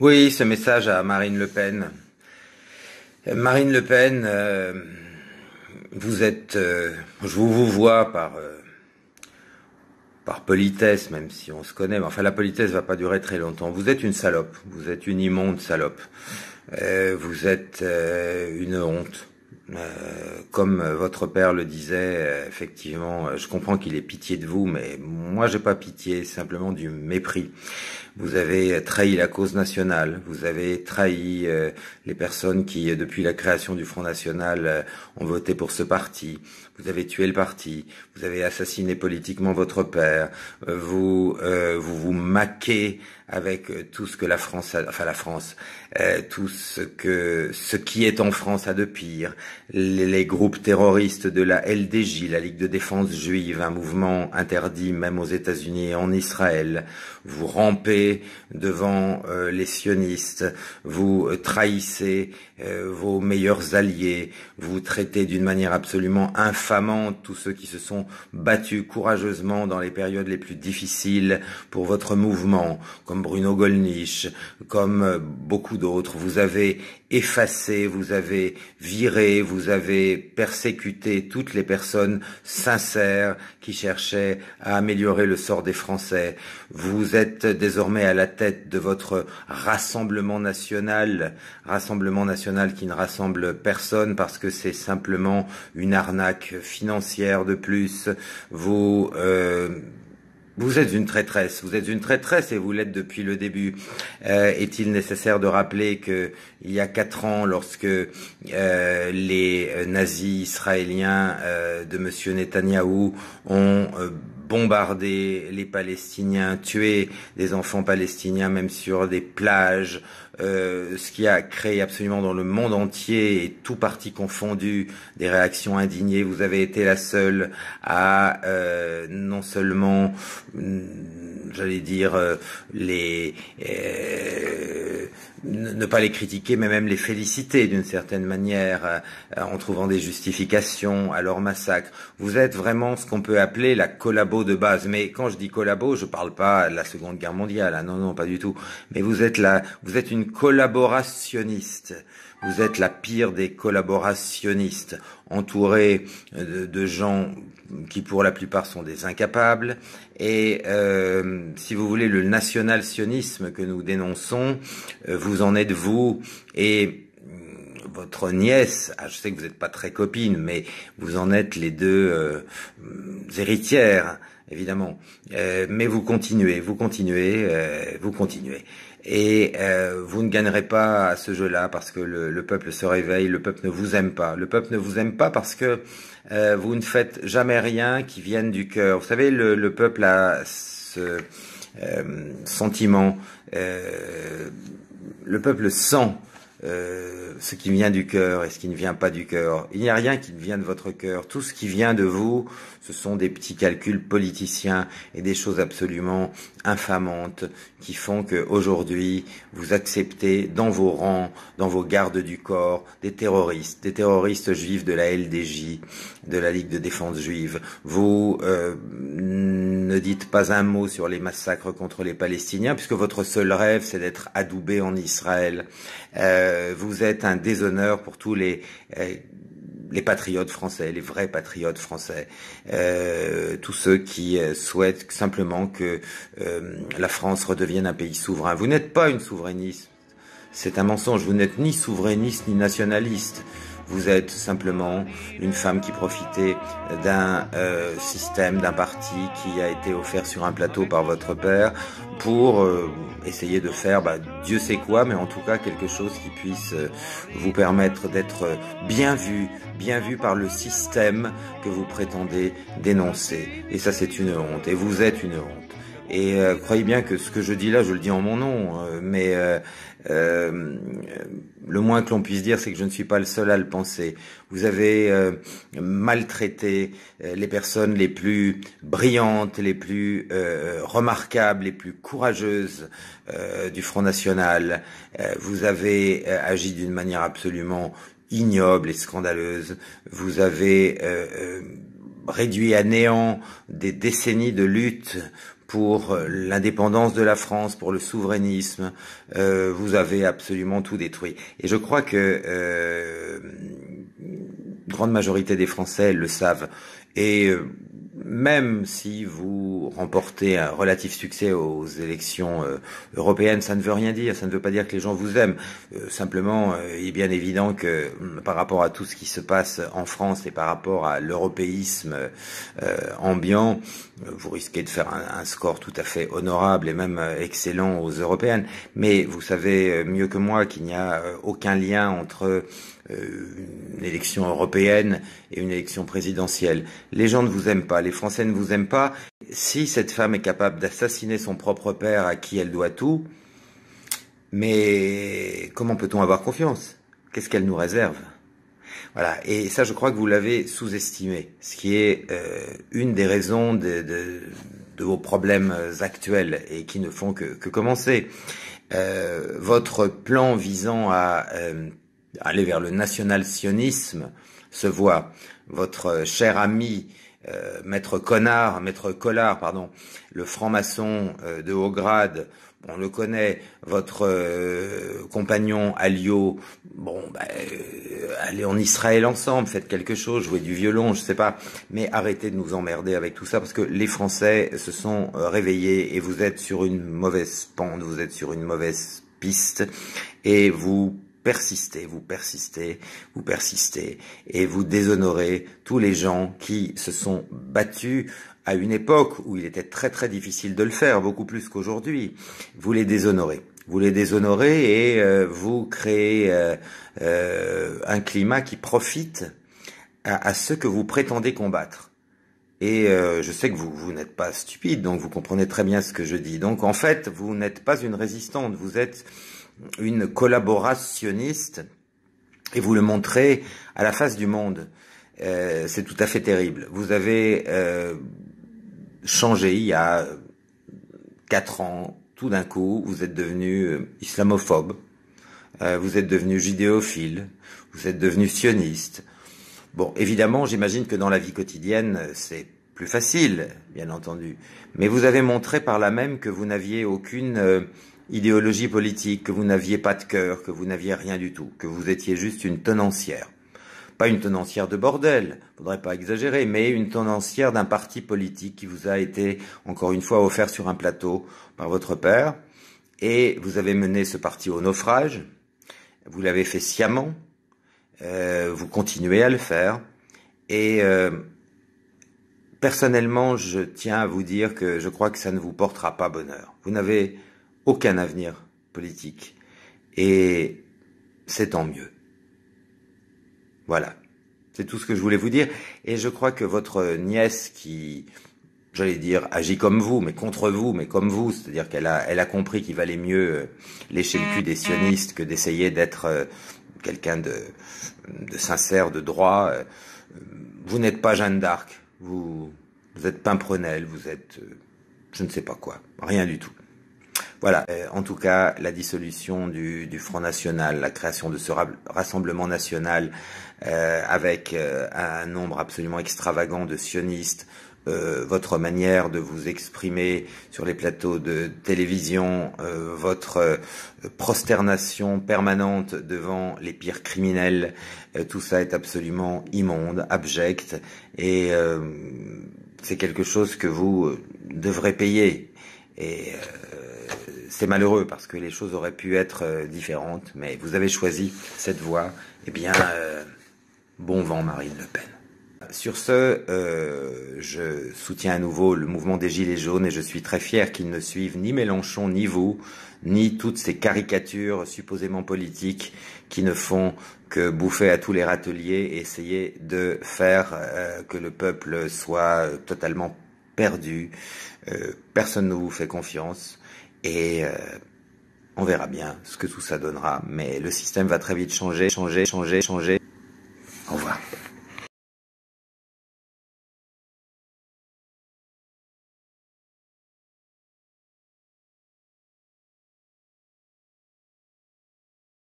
Oui, ce message à Marine Le Pen. Marine Le Pen, vous êtes, je vous vois par politesse, même si on se connaît, mais enfin la politesse va pas durer très longtemps. Vous êtes une salope, vous êtes une immonde salope, vous êtes une honte. Comme votre père le disait, effectivement, je comprends qu'il ait pitié de vous, mais moi j'ai pas pitié, c'est simplement du mépris. Vous avez trahi la cause nationale, vous avez trahi les personnes qui, depuis la création du Front National, ont voté pour ce parti. Vous avez tué le parti, vous avez assassiné politiquement votre père, vous maquez avec tout ce que la France a, enfin la France, tout ce qui est en France a de pire, les groupes terroristes de la LDJ, la Ligue de défense juive, un mouvement interdit même aux États-Unis et en Israël. Vous rampez devant les sionistes, vous trahissez vos meilleurs alliés, vous traitez d'une manière absolument infamante tous ceux qui se sont battus courageusement dans les périodes les plus difficiles pour votre mouvement, comme Bruno Gollnisch, comme beaucoup d'autres. Vous avez effacé, vous avez viré, vous avez persécuté toutes les personnes sincères qui cherchaient à améliorer le sort des Français. Vous êtes désormais à la tête de votre Rassemblement national qui ne rassemble personne parce que c'est simplement une arnaque financière de plus. Vous êtes une traîtresse et vous l'êtes depuis le début. Est-il nécessaire de rappeler que il y a 4 ans, lorsque les nazis israéliens de Monsieur Netanyahou ont bombardé les Palestiniens, tué des enfants palestiniens même sur des plages, ce qui a créé absolument dans le monde entier, et tout parti confondu, des réactions indignées. Vous avez été la seule à non seulement, j'allais dire, ne pas les critiquer, mais même les féliciter d'une certaine manière, en trouvant des justifications à leur massacre. Vous êtes vraiment ce qu'on peut appeler la collabo de base. Mais quand je dis collabo, je parle pas de la Seconde Guerre mondiale, hein, non, pas du tout. Mais vous êtes une collaborationniste. Vous êtes la pire des collaborationnistes, entourée de gens qui pour la plupart sont des incapables. Et si vous voulez, le national-sionisme que nous dénonçons, vous en êtes vous et votre nièce. Je sais que vous n'êtes pas très copines, mais vous en êtes les deux héritières, évidemment. Mais vous continuez. Et vous ne gagnerez pas à ce jeu-là parce que le peuple se réveille, le peuple ne vous aime pas. Le peuple ne vous aime pas parce que vous ne faites jamais rien qui vienne du cœur. Vous savez, le peuple a ce sentiment, le peuple sent ce qui vient du cœur et ce qui ne vient pas du cœur. Il n'y a rien qui ne vient de votre cœur. Tout ce qui vient de vous, ce sont des petits calculs politiciens et des choses absolument infamantes qui font que aujourd'hui vous acceptez dans vos rangs, dans vos gardes du corps, des terroristes juifs de la LDJ, de la Ligue de défense juive. Vous ne dites pas un mot sur les massacres contre les Palestiniens, puisque votre seul rêve, c'est d'être adoubé en Israël. Vous êtes un déshonneur pour tous les patriotes français, les vrais patriotes français, tous ceux qui souhaitent simplement que la France redevienne un pays souverain. Vous n'êtes pas une souverainiste, c'est un mensonge, vous n'êtes ni souverainiste ni nationaliste. Vous êtes simplement une femme qui profitait d'un système, d'un parti qui a été offert sur un plateau par votre père pour essayer de faire Dieu sait quoi, mais en tout cas quelque chose qui puisse vous permettre d'être bien vu par le système que vous prétendez dénoncer. Et ça, c'est une honte. Et vous êtes une honte. Et croyez bien que ce que je dis là, je le dis en mon nom, mais le moins que l'on puisse dire, c'est que je ne suis pas le seul à le penser. Vous avez maltraité les personnes les plus brillantes, les plus remarquables, les plus courageuses du Front National. Vous avez agi d'une manière absolument ignoble et scandaleuse. Vous avez réduit à néant des décennies de lutte pour l'indépendance de la France, pour le souverainisme. Vous avez absolument tout détruit. Et je crois que grande majorité des Français le savent. Et même si vous remportez un relatif succès aux élections européennes, ça ne veut rien dire, ça ne veut pas dire que les gens vous aiment. Simplement, il est bien évident que par rapport à tout ce qui se passe en France et par rapport à l'européisme ambiant, vous risquez de faire un score tout à fait honorable et même excellent aux européennes. Mais vous savez mieux que moi qu'il n'y a aucun lien entre une élection européenne et une élection présidentielle. Les gens ne vous aiment pas, les Français ne vous aiment pas. Si cette femme est capable d'assassiner son propre père à qui elle doit tout, mais comment peut-on avoir confiance? Qu'est-ce qu'elle nous réserve? Voilà, et ça je crois que vous l'avez sous-estimé, ce qui est une des raisons de vos problèmes actuels et qui ne font que commencer. Votre plan visant à aller vers le national-sionisme se voit. Votre cher ami Maître Collard, pardon, le franc-maçon de haut grade, on le connaît. Votre compagnon Alliot, bon, allez en Israël ensemble, faites quelque chose, jouez du violon, je sais pas, mais arrêtez de nous emmerder avec tout ça parce que les Français se sont réveillés et vous êtes sur une mauvaise pente, vous êtes sur une mauvaise piste et vous persistez et vous déshonorez tous les gens qui se sont battus à une époque où il était très très difficile de le faire, beaucoup plus qu'aujourd'hui. Vous les déshonorez. Vous les déshonorez et vous créez un climat qui profite à ceux que vous prétendez combattre. Et je sais que vous n'êtes pas stupide, donc vous comprenez très bien ce que je dis. Donc en fait, vous n'êtes pas une résistante, vous êtes une collaborationniste et vous le montrez à la face du monde. C'est tout à fait terrible. Vous avez changé il y a 4 ans, tout d'un coup, vous êtes devenu islamophobe, vous êtes devenu judéophile, vous êtes devenu sioniste. Bon, évidemment, j'imagine que dans la vie quotidienne, c'est plus facile, bien entendu. Mais vous avez montré par là même que vous n'aviez aucune idéologie politique, que vous n'aviez pas de cœur, que vous n'aviez rien du tout, que vous étiez juste une tenancière. Pas une tenancière de bordel, faudrait pas exagérer, mais une tenancière d'un parti politique qui vous a été, encore une fois, offert sur un plateau par votre père, et vous avez mené ce parti au naufrage, vous l'avez fait sciemment, vous continuez à le faire, et personnellement, je tiens à vous dire que je crois que ça ne vous portera pas bonheur. Vous n'avez aucun avenir politique, et c'est tant mieux. Voilà, c'est tout ce que je voulais vous dire, et je crois que votre nièce qui, j'allais dire, agit comme vous, mais contre vous, mais comme vous, c'est-à-dire qu'elle a compris qu'il valait mieux lécher le cul des sionistes que d'essayer d'être quelqu'un de sincère, de droit. Vous n'êtes pas Jeanne d'Arc, vous êtes Pimprenelle, vous êtes je ne sais pas quoi, rien du tout. Voilà, en tout cas, la dissolution du Front National, la création de ce Rassemblement National avec un nombre absolument extravagant de sionistes, votre manière de vous exprimer sur les plateaux de télévision, votre prosternation permanente devant les pires criminels, tout ça est absolument immonde, abject, et c'est quelque chose que vous devrez payer. Et c'est malheureux parce que les choses auraient pu être différentes, mais vous avez choisi cette voie. Eh bien, bon vent Marine Le Pen. Sur ce, je soutiens à nouveau le mouvement des Gilets jaunes et je suis très fier qu'ils ne suivent ni Mélenchon, ni vous, ni toutes ces caricatures supposément politiques qui ne font que bouffer à tous les râteliers et essayer de faire que le peuple soit totalement perdu. Personne ne vous fait confiance. Et on verra bien ce que tout ça donnera. Mais le système va très vite changer.